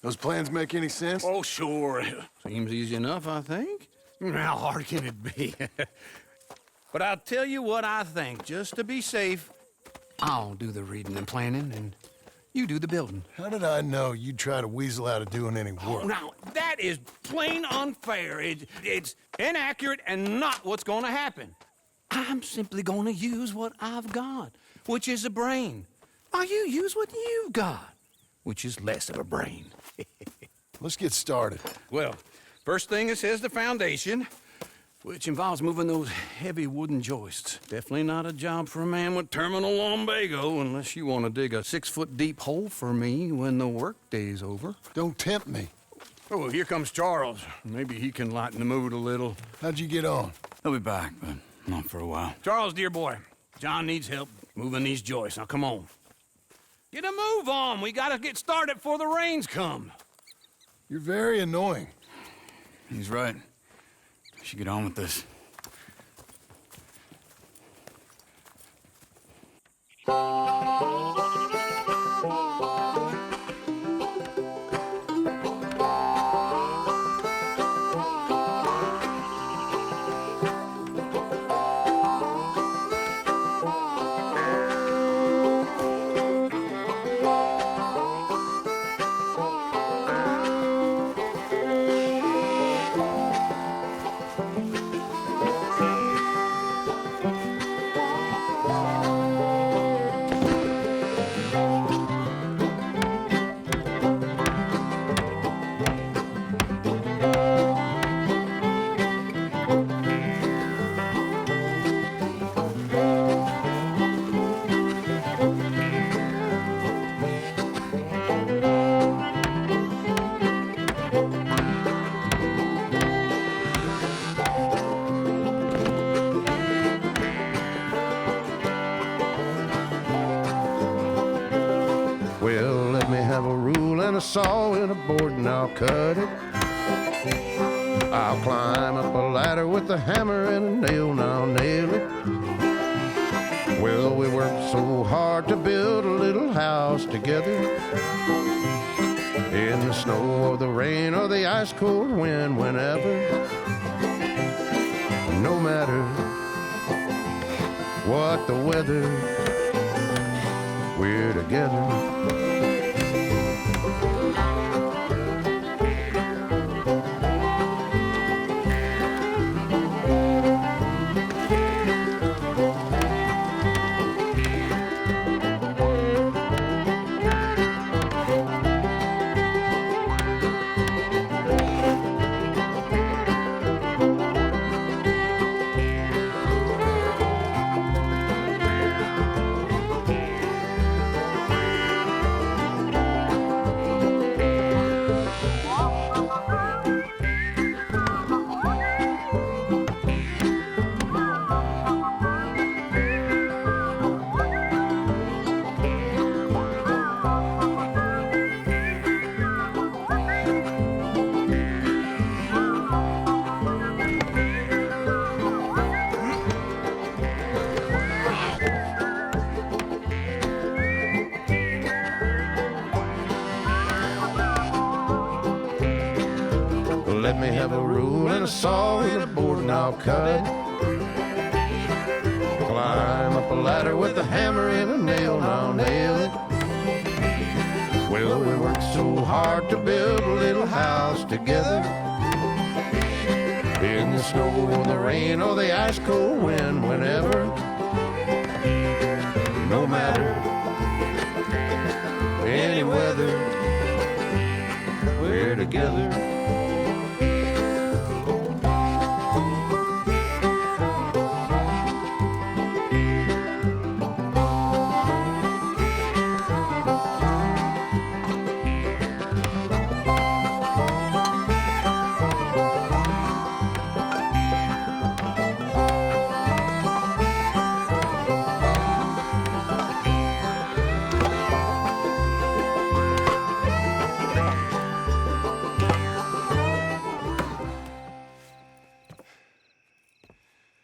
Those plans make any sense? Oh, sure. Seems easy enough, I think. How hard can it be? But I'll tell you what I think. Just to be safe, I'll do the reading and planning, and you do the building. How did I know you'd try to weasel out of doing any work? Oh, now, that is plain unfair. It's inaccurate and not what's going to happen. I'm simply going to use what I've got, which is a brain. While you use what you've got, which is less of a brain. Let's get started. Well, first thing it says the foundation, which involves moving those heavy wooden joists. Definitely not a job for a man with terminal lumbago unless you want to dig a 6-foot deep hole for me when the workday's over. Don't tempt me. Oh, here comes Charles. Maybe he can lighten the mood a little. How'd you get on? He'll be back, but not for a while. Charles, dear boy, John needs help moving these joists. Now, come on. Get a move on. We gotta get started before the rains come. You're very annoying. He's right. We should get on with this. Well, let me have a rule and a saw and a board and I'll cut it. I'll climb up a ladder with a hammer and a nail and I'll nail it. Well, we worked so hard to build a little house together. In the snow or the rain or the ice cold wind, whenever. No matter what the weather, we're together. Let me have a rule and a saw and a board and I'll cut it. Climb up a ladder with a hammer and a nail and I'll nail it. Well, we worked so hard to build a little house together. In the snow or the rain or the ice cold wind, whenever. No matter any weather, we're together.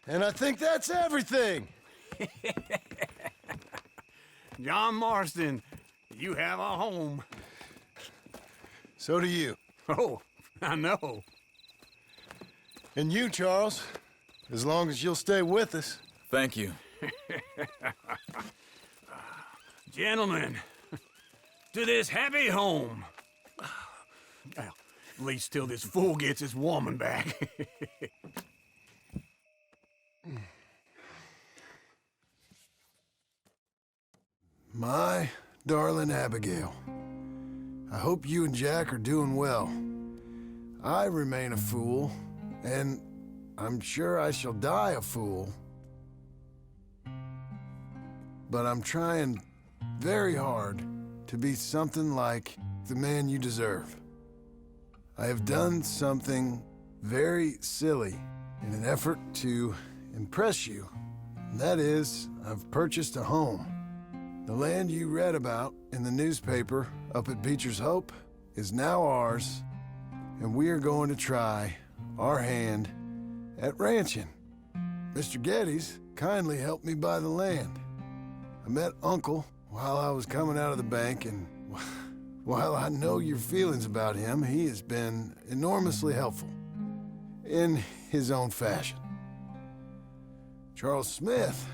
And I think that's everything. John Marston, you have a home. So do you. Oh, I know. And you, Charles, as long as you'll stay with us. Thank you. Gentlemen, to this happy home. Well, at least till this fool gets his woman back. My darling Abigail, I hope you and Jack are doing well. I remain a fool, and I'm sure I shall die a fool. But I'm trying very hard to be something like the man you deserve. I have done something very silly in an effort to impress you. And that is, I've purchased a home. The land you read about in the newspaper up at Beecher's Hope is now ours, and we are going to try our hand at ranching. Mr. Geddes kindly helped me buy the land. I met Uncle while I was coming out of the bank, and while I know your feelings about him, he has been enormously helpful in his own fashion. Charles Smith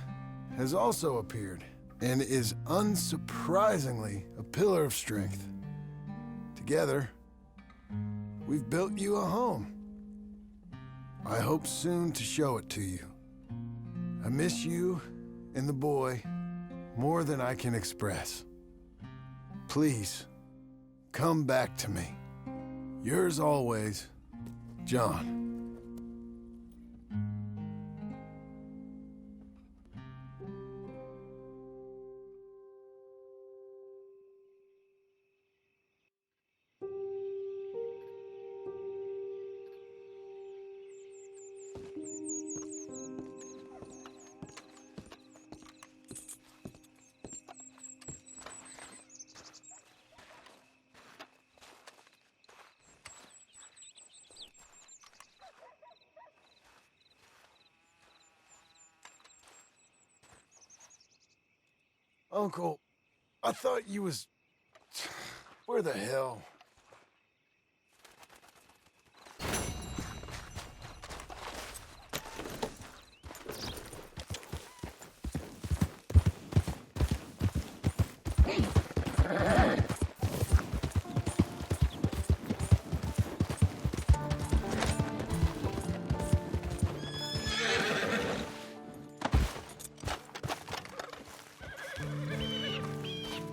has also appeared and is unsurprisingly a pillar of strength. Together, we've built you a home. I hope soon to show it to you. I miss you and the boy more than I can express. Please, come back to me. Yours always, John. Uncle, I thought you was... Where the hell?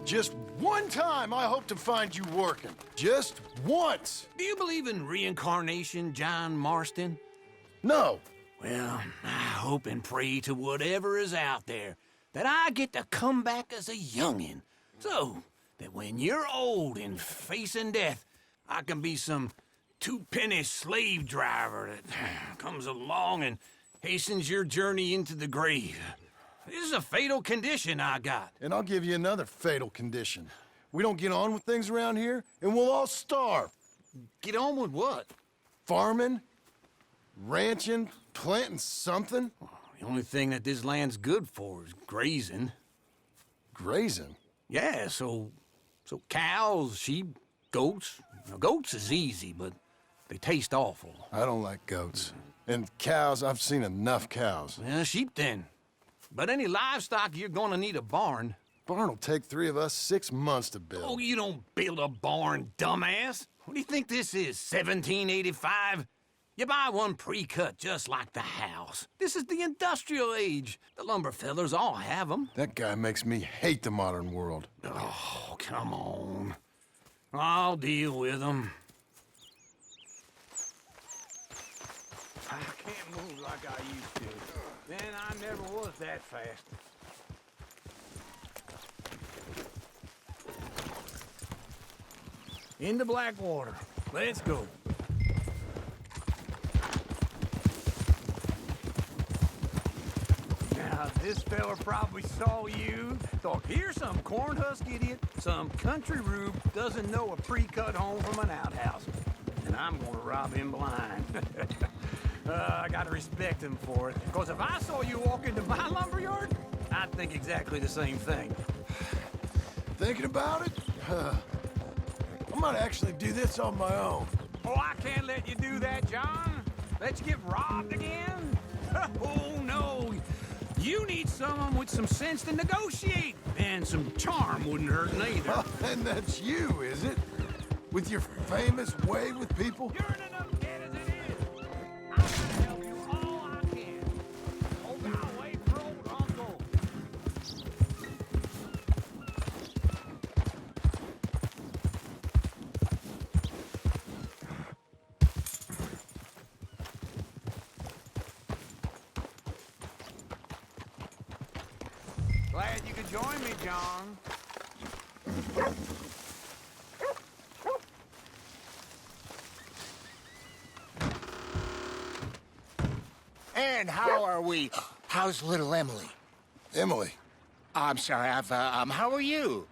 Just one time I hope to find you working. Just once. Do you believe in reincarnation, John Marston? No. Well, I hope and pray to whatever is out there that I get to come back as a youngin', so that when you're old and facing death, I can be some two-penny slave driver that comes along and hastens your journey into the grave. This is a fatal condition I got. And I'll give you another fatal condition. We don't get on with things around here, and we'll all starve. Get on with what? Farming, ranching, planting something. The only thing that this land's good for is grazing. Grazing? Yeah, so cows, sheep, goats. Now, goats is easy, but they taste awful. I don't like goats. And cows, I've seen enough cows. Well, sheep then. But any livestock, you're gonna need a barn. Barn will take 3 of us 6 months to build. Oh, you don't build a barn, dumbass. What do you think this is, 1785? You buy one pre-cut just like the house. This is the industrial age. The lumber fellers all have them. That guy makes me hate the modern world. Oh, come on. I'll deal with them. I can't move like I used to. Man, I never was that fast. Into Blackwater. Let's go. Now, this fella probably saw you, thought, here's some cornhusk idiot, some country rube doesn't know a pre-cut home from an outhouse. And I'm gonna rob him blind. I gotta respect him for it. Because if I saw you walk into my lumberyard, I'd think exactly the same thing. Thinking about it? I might actually do this on my own. Oh, I can't let you do that, John. Let you get robbed again? Oh, no. You need someone with some sense to negotiate. And some charm wouldn't hurt neither. And that's you, is it? With your famous way with people? You're in enough debt as it is. I'm gonna help you all I can. Oh, God, wait for old Uncle. Glad you could join me, John. And how are we? How's little Emily? Emily, I'm sorry, how are you?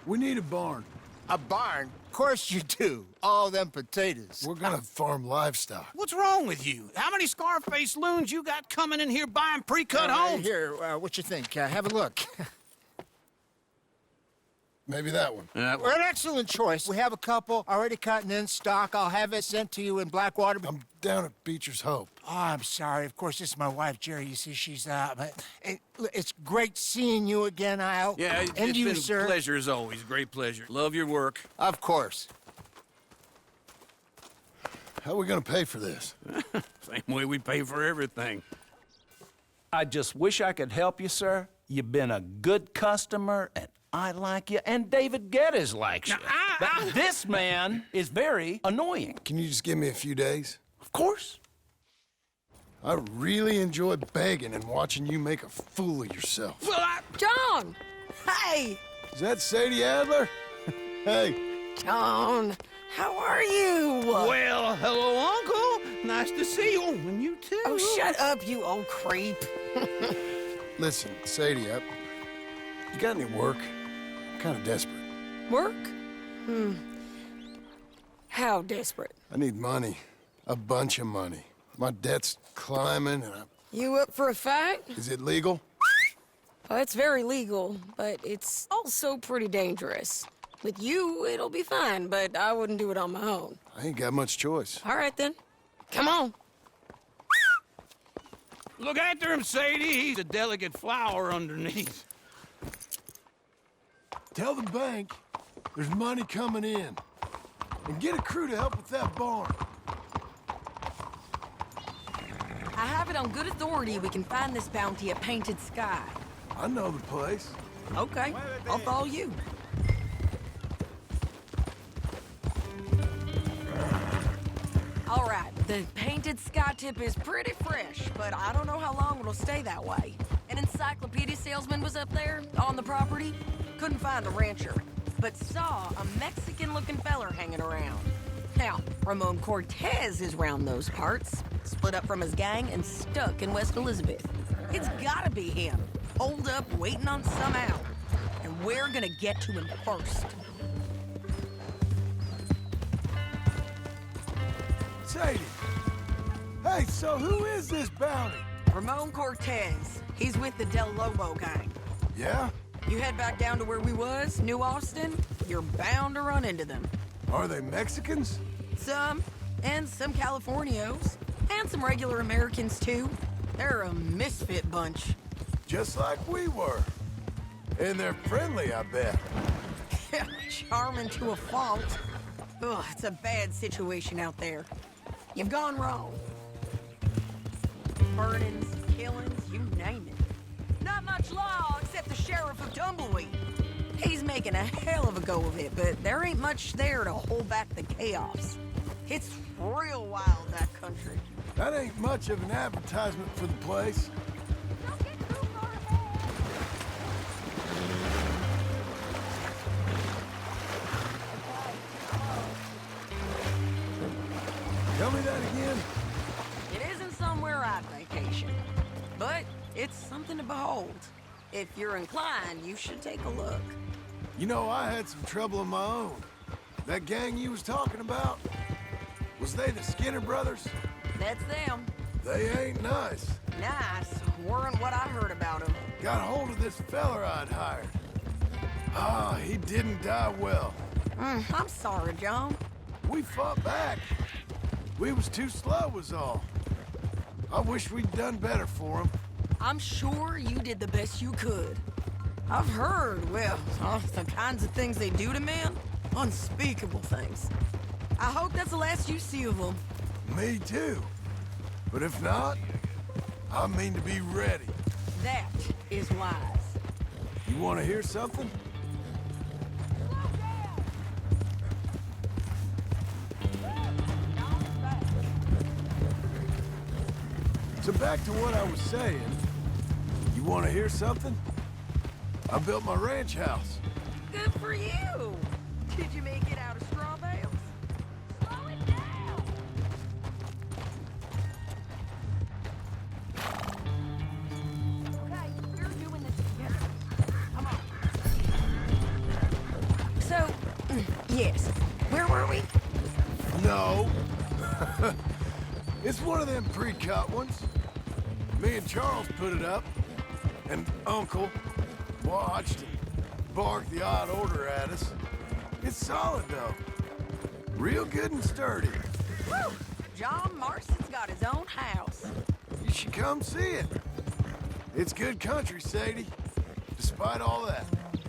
we need a barn. A barn? Of course you do. All them potatoes. We're gonna farm livestock. What's wrong with you? How many Scarface loons you got coming in here buying pre-cut homes? Here, what you think? Have a look. Maybe that one. We're an excellent choice. We have a couple already cut and in stock. I'll have it sent to you in Blackwater. I'm down at Beecher's Hope. Oh, I'm sorry. Of course, this is my wife, Jerry. You see, she's it's great seeing you again, Al. Yeah, and it's you, been sir. a pleasure as always. Great pleasure. Love your work. Of course. How are we gonna pay for this? Same way we pay for everything. I just wish I could help you, sir. You've been a good customer, and I like you, and David Geddes likes you. Now, But this man is very annoying. Can you just give me a few days? Of course. I really enjoy begging and watching you make a fool of yourself. Well, John! Hey! Is that Sadie Adler? Hey, John, how are you? well, hello, Uncle. Nice to see you. And you too. Oh, shut up, you old creep. listen, Sadie, you got any work? I'm kind of desperate. Work? How desperate? I need money. A bunch of money. My debt's climbing, and You up for a fight? is it legal? Oh, it's very legal, but it's also pretty dangerous. With you, it'll be fine, but I wouldn't do it on my own. I ain't got much choice. All right, then. Come on. Look after him, Sadie. He's a delicate flower underneath. Tell the bank there's money coming in. And get a crew to help with that barn. I have it on good authority we can find this bounty at Painted Sky. I know the place. Okay, I'll follow you. All right, the Painted Sky tip is pretty fresh, but I don't know how long it'll stay that way. An encyclopedia salesman was up there on the property. Couldn't find the rancher, but saw a Mexican-looking feller hanging around. Now, Ramon Cortez is round those parts, split up from his gang and stuck in West Elizabeth. It's gotta be him, holed up waiting on some out. And we're gonna get to him first. Sadie. Hey, so who is this bounty? Ramon Cortez. He's with the Del Lobo gang. Yeah? You head back down to where we was, New Austin, you're bound to run into them. Are they Mexicans? Some, and some Californios, and some regular Americans too. They're a misfit bunch. Just like we were. And they're friendly, I bet. Charming to a fault. Ugh, it's a bad situation out there. You've gone wrong. Burnings, killings, you name it. Not much law except the sheriff of Tumbleweed. He's making a hell of a go of it, but there ain't much there to hold back the chaos. It's real wild, that country. That ain't much of an advertisement for the place. Don't get too far ahead. Tell me that again. It isn't somewhere I'd vacation, but it's something to behold. If you're inclined, you should take a look. You know, I had some trouble of my own. That gang you was talking about, Was they the Skinner brothers? That's them. They ain't nice. Nice. Weren't what I heard about them. Got hold of this feller I'd hired. Ah, he didn't die well. I'm sorry, John. We fought back. We was too slow was all. I wish we'd done better for him. I'm sure you did the best you could. I've heard, well, the kinds of things they do to men. Unspeakable things. I hope that's the last you see of them. Me too. But if not, I mean to be ready. That is wise. You want to hear something? So back to what I was saying. You want to hear something? I built my ranch house. Good for you. Did you make it out of straw bales? Slow it down. Okay, we're doing this together. Come on. So, yes. Where were we? No. It's one of them pre-cut ones. Me and Charles put it up, and Uncle watched and barked the odd order at us. It's solid, though. Real good and sturdy. Woo! John Marston's got his own house. You should come see it. It's good country, Sadie, despite all that.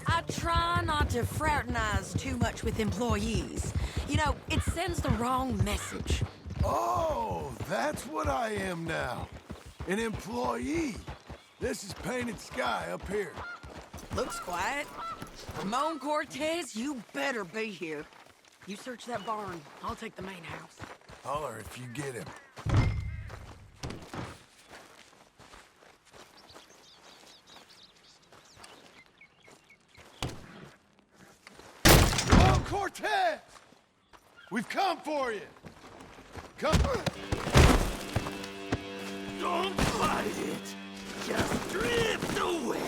I try not to fraternize too much with employees. You know, it sends the wrong message. Oh, that's what I am now. An employee. This is painted sky up here. Looks quiet. Ramon Cortez, you better be here. You search that barn. I'll take the main house. Holler if you get him. Ramon Cortez! We've come for you. Come. Don't fight it. Just drift away.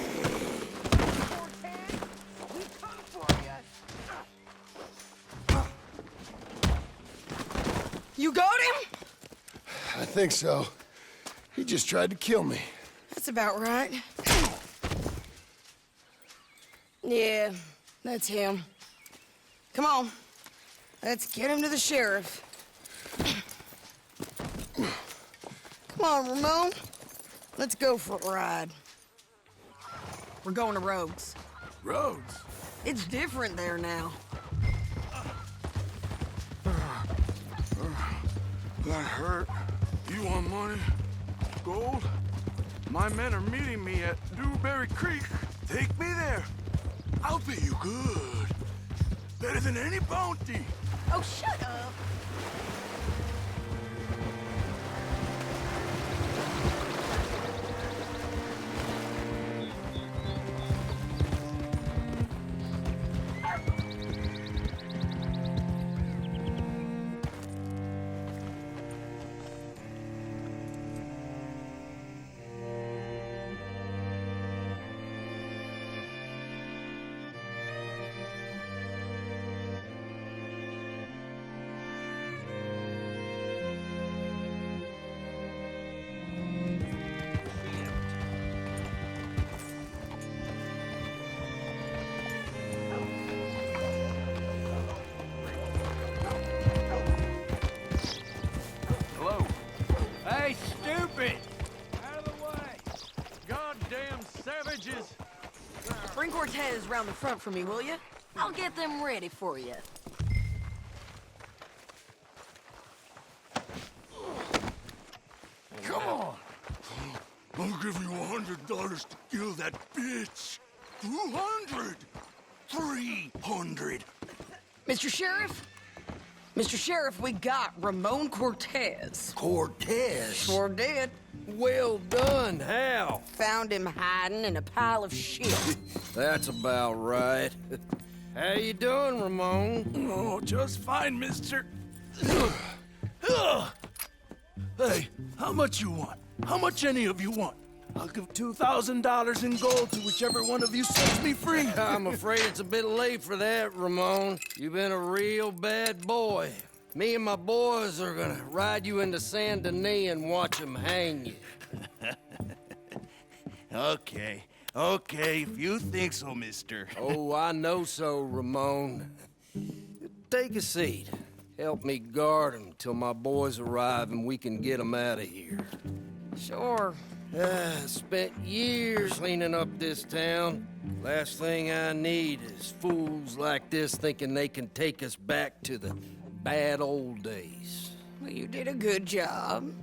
Cortez, we come for you. You got him? I think so. He just tried to kill me. That's about right. Yeah, that's him. Come on. Let's get him to the sheriff. Come on, Ramon. Let's go for a ride. We're going to Rogues. Rhodes? It's different there now. That hurt. You want money? Gold? My men are meeting me at Dewberry Creek. Take me there. I'll pay you good. Better than any bounty. Oh, shut up. Hello? Hey, stupid! Out of the way! Goddamn savages! Bring Cortez round the front for me, will you? I'll get them ready for you. Come on. I'll give you $100 to kill that bitch. 200. 300. Mr. Sheriff? Mr. Sheriff, we got Ramon Cortez. Cortez? Sure did. Well done, Hal. Found him hiding in a pile of shit. That's about right. How you doing, Ramon? Oh, just fine, mister. Hey, how much you want? How much any of you want? I'll give $2,000 in gold to whichever one of you sets me free. I'm afraid it's a bit late for that, Ramon. You've been a real bad boy. Me and my boys are gonna ride you into Saint Denis and watch them hang you. Okay, if you think so, mister. Oh, I know so, Ramon. Take a seat. Help me guard them till my boys arrive and we can get them out of here. Sure. Spent years cleaning up this town. Last thing I need is fools like this thinking they can take us back to the bad old days. Well, you did a good job.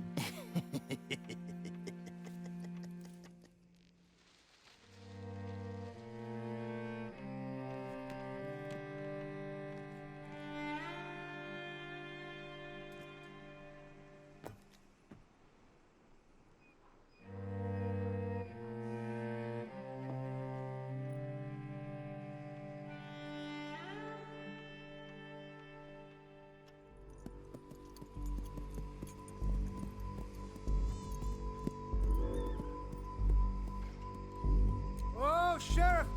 Oh, Sheriff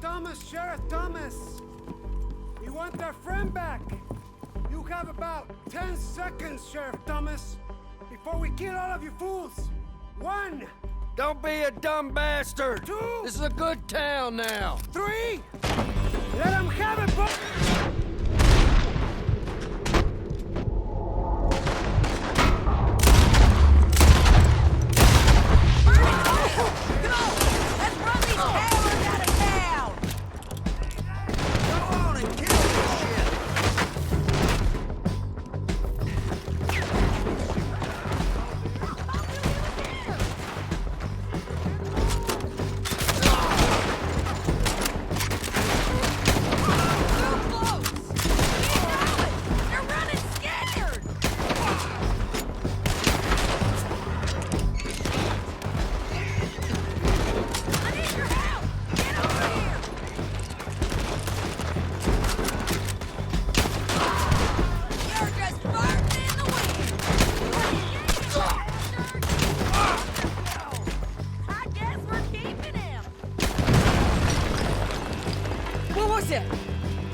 Thomas! We want our friend back! You have about 10 seconds, Sheriff Thomas, before we kill all of you fools! 1! Don't be a dumb bastard! 2! This is a good town now! 3! Let them have it, boy!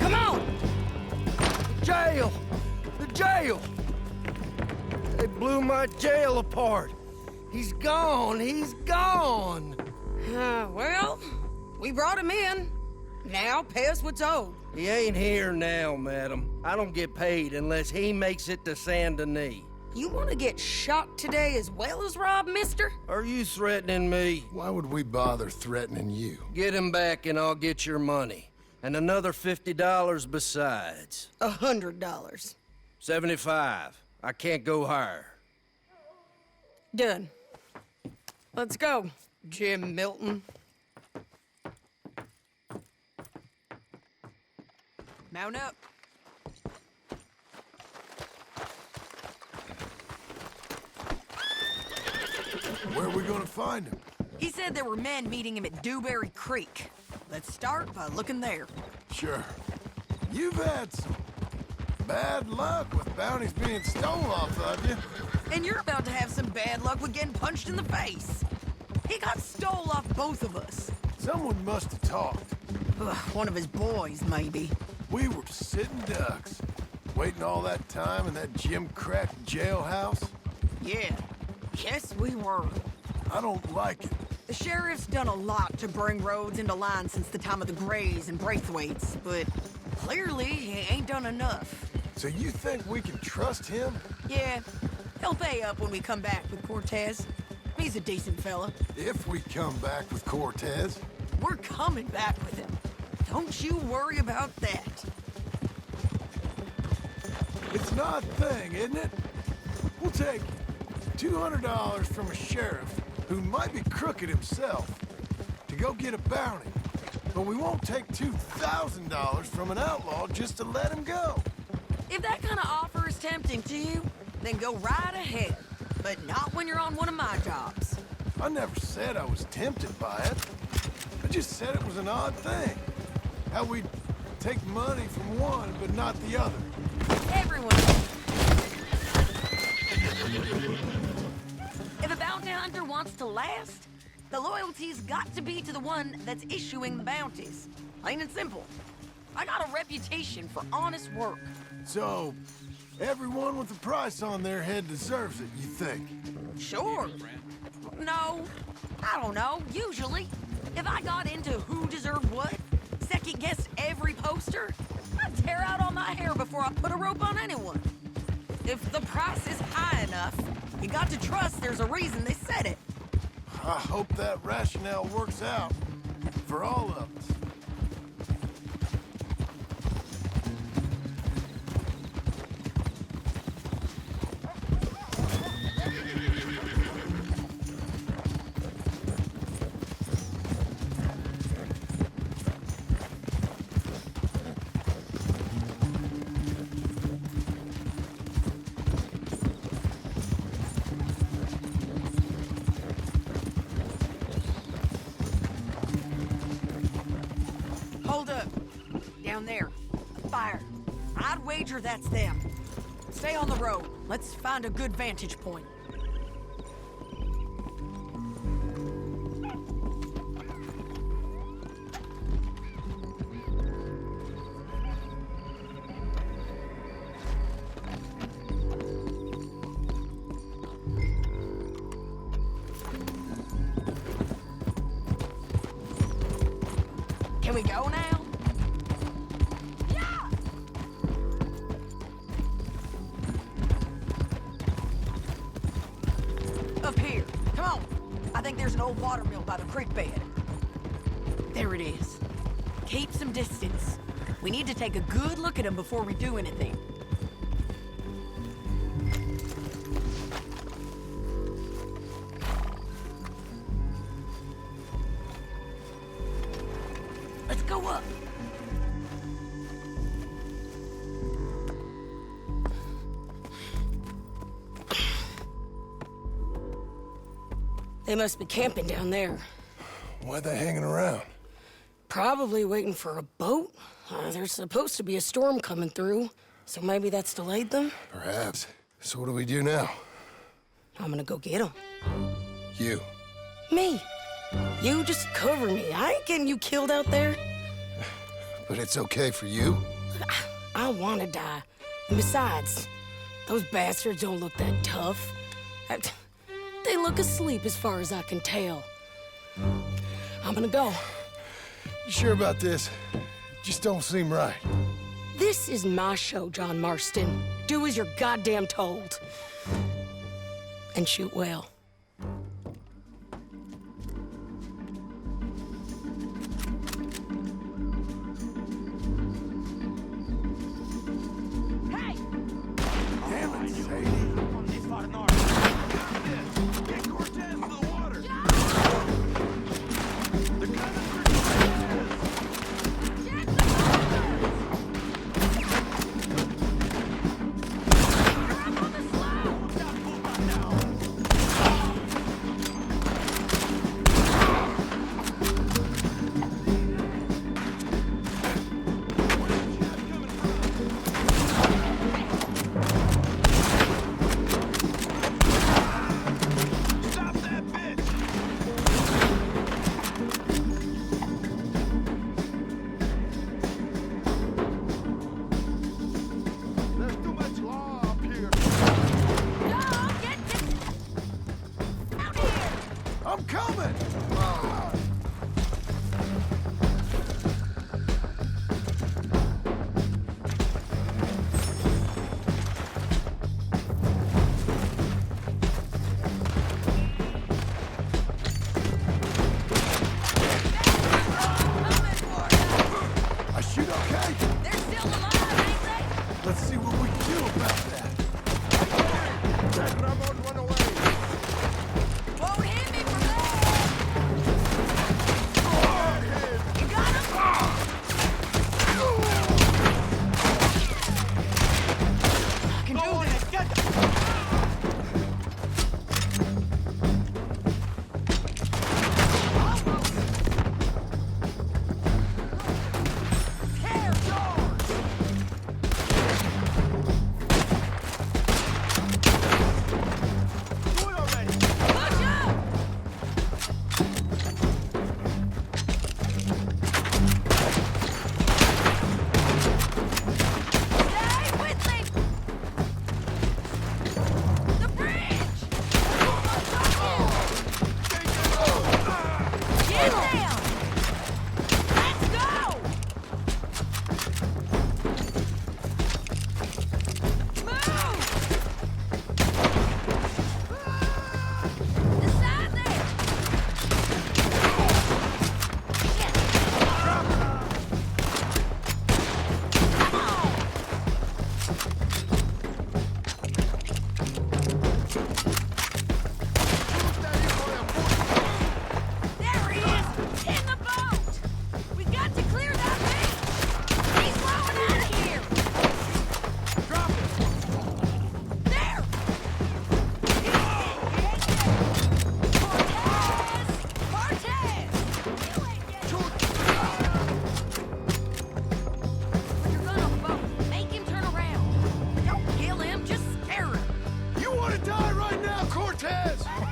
Come on! Jail! The jail! They blew my jail apart. He's gone! He's gone! Well, we brought him in. Now pay us what's owed. He ain't here now, madam. I don't get paid unless he makes it to Saint Denis. You want to get shot today as well as rob, mister? Are you threatening me? Why would we bother threatening you? Get him back and I'll get your money. And another $50 besides. $100. 75. I can't go higher. Done. Let's go, Jim Milton. Mount up. Where are we gonna find him? He said there were men meeting him at Dewberry Creek. Let's start by looking there. Sure. You've had some bad luck with bounties being stolen off of you. And you're about to have some bad luck with getting punched in the face. He got stole off both of us. Someone must have talked. Ugh, one of his boys, maybe. We were sitting ducks, waiting all that time in that gim-crack jailhouse. Yeah, yes we were. I don't like it. The sheriff's done a lot to bring roads into line since the time of the Grays and Braithwaites, but clearly he ain't done enough. So you think we can trust him? Yeah, he'll pay up when we come back with Cortez. He's a decent fella. If we come back with Cortez. We're coming back with him. Don't you worry about that. It's an odd thing, isn't it? We'll take $200 from a sheriff who might be crooked himself to go get a bounty. But we won't take $2,000 from an outlaw just to let him go. If that kind of offer is tempting to you, then go right ahead. But not when you're on one of my jobs. I never said I was tempted by it. I just said it was an odd thing. How we'd take money from one, but not the other. Everyone. If a bounty hunter wants to last, the loyalty's got to be to the one that's issuing the bounties. Plain and simple. I got a reputation for honest work. So, Everyone with a price on their head deserves it, you think? Sure. No, I don't know. Usually, if I got into who deserved what, second-guessed every poster, I'd tear out all my hair before I put a rope on anyone. If the price is high enough, you got to trust there's a reason they said it. I hope that rationale works out for all of us. Hold up. Down there. A fire. I'd wager that's them. Stay on the road. Let's find a good vantage point. Can we go now? Yeah! Up here. Come on. I think there's an old water mill by the creek bed. There it is. Keep some distance. We need to take a good look at them before we do anything. Let's go up. They must be camping down there. Why they hanging around? Probably waiting for a boat. There's supposed to be a storm coming through, so maybe that's delayed them. Perhaps. So what do we do now? I'm gonna go get them. You. Me. You just cover me. I ain't getting you killed out there. But it's okay for you? I want to die. And besides, those bastards don't look that tough. They look asleep as far as I can tell. I'm gonna go. You sure about this? Just don't seem right. This is my show, John Marston. Do as you're goddamn told. And shoot well. Hey! Damn it, Sadie. Get Cortez to the water! There's too much law up here. I'm coming! Ah! I shoot okay? They're still alive, ain't they? Let's see what we can do about that. Let Ramon run away! Won't hit me from there!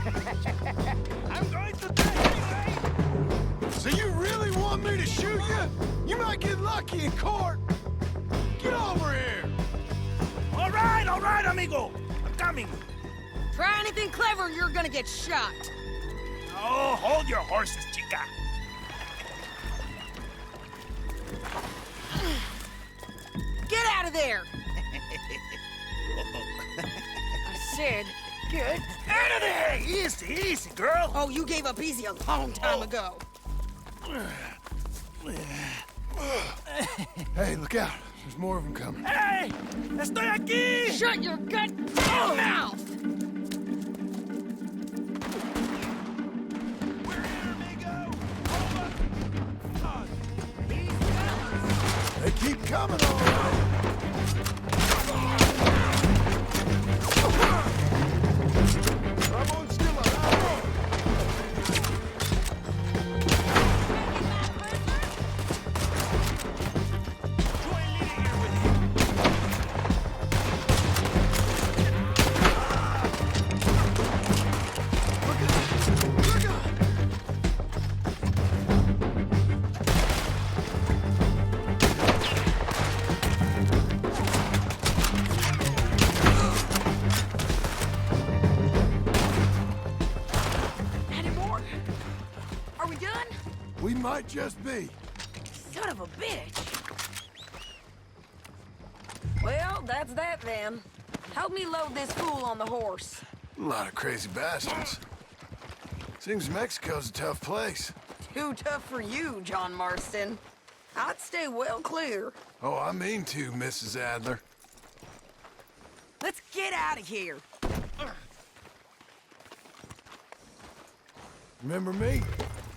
I'm going to die anyway! So you really want me to shoot you? You might get lucky in court. Get over here! All right, amigo. I'm coming. Try anything clever, you're gonna get shot. Oh, hold your horses, chica. Get out of there! I said, get Out of there! Easy, easy, girl. Oh, you gave up easy a long time ago. Hey, look out. There's more of them coming. Hey! Estoy aquí! Shut your gut mouth! We're here, amigo! Hold up! They keep coming, all right. Ramon, still alive. Any more? Are we done? We might just be. Son of a bitch. Well, that's that then. Help me load this fool on the horse. A lot of crazy bastards. Seems Mexico's a tough place. Too tough for you, John Marston. I'd stay well clear. Oh, I mean to, Mrs. Adler. Let's get out of here. Remember me?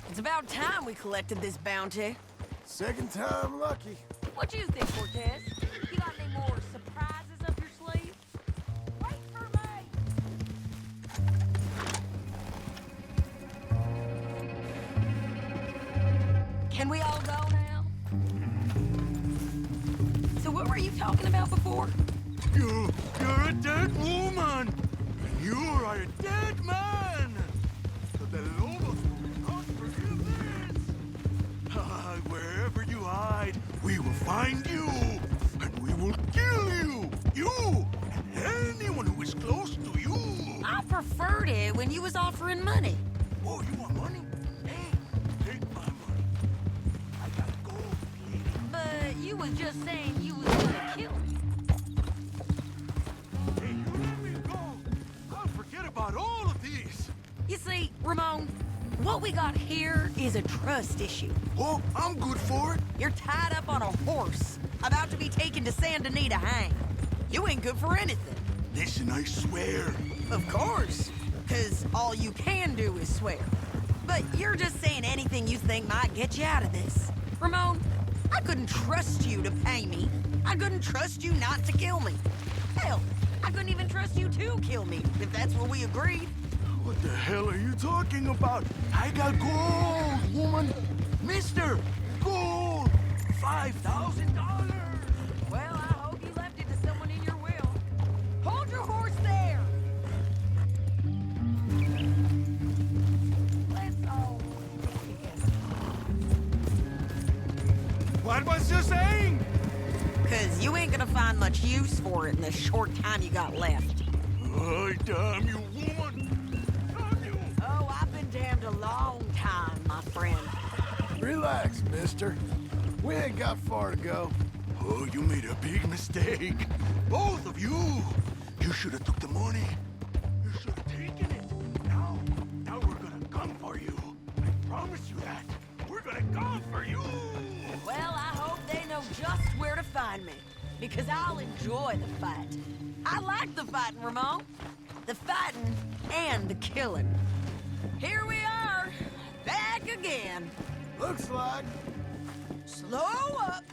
It's about time we collected this bounty. Second time lucky. What you think, Cortez? You got any more surprises up your sleeve? Wait for me! Can we all go now? So what were you talking about before? You're a dead woman! And you are a dead man! So the Lobos will not forgive this! Wherever you hide, we will find you! And we will kill you! You! And anyone who is close to you! I preferred it when you was offering money. Oh, you want money? Hey, take my money. I got gold, lady. But you was just saying you was gonna kill me. Hey, you let me go! I'll forget about all of these! You see, Ramon, what we got here is a trust issue. Oh, I'm good for it! You're tied up on a horse, about to be taken to Saint Denis to hang. You ain't good for anything. Listen, I swear. Of course, because all you can do is swear. But you're just saying anything you think might get you out of this. Ramon, I couldn't trust you to pay me. I couldn't trust you not to kill me. Hell, I couldn't even trust you to kill me, if that's what we agreed. What the hell are you talking about? I got gold, woman! Mister! Gold! $5,000! Well, I hope you left it to someone in your will. Hold your horse there! Let's all stick together. What was you saying? Because you ain't gonna find much use for it in the short time you got left. Oh, damn you, woman! Damn you! Oh, I've been damned a long time, my friend. Relax, mister. We ain't got far to go. Oh, you made a big mistake. Both of you! You should have took the money. You should have taken it. Now we're gonna come for you. I promise you that. We're gonna come for you! Well, I hope they know just where to find me. Because I'll enjoy the fight. I like the fighting, Ramon. The fighting and the killing. Here we are, back again. Looks like. Slow up.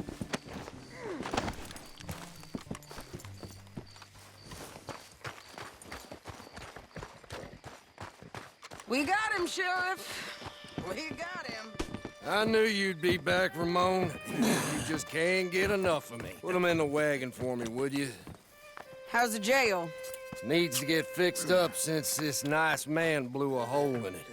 We got him, Sheriff. We got him. I knew you'd be back, Ramon. You just can't get enough of me. Put him in the wagon for me, would you? How's the jail? Needs to get fixed up since this nice man blew a hole in it.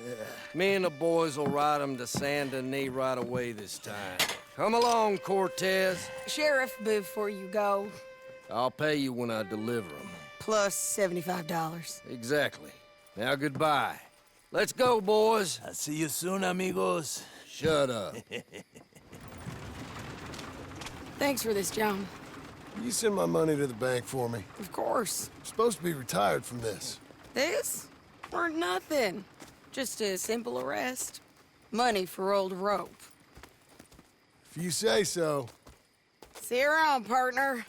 Me and the boys will ride him to Saint Denis right away this time. Come along, Cortez. Sheriff, before you go, I'll pay you when I deliver him. plus $75. Exactly. Now goodbye. Let's go, boys. I'll see you soon, amigos. Shut up. Thanks for this, John. You send my money to the bank for me. Of course. I'm supposed to be retired from this. This? Weren't nothing. Just a simple arrest. Money for old rope. If you say so. See you around, partner.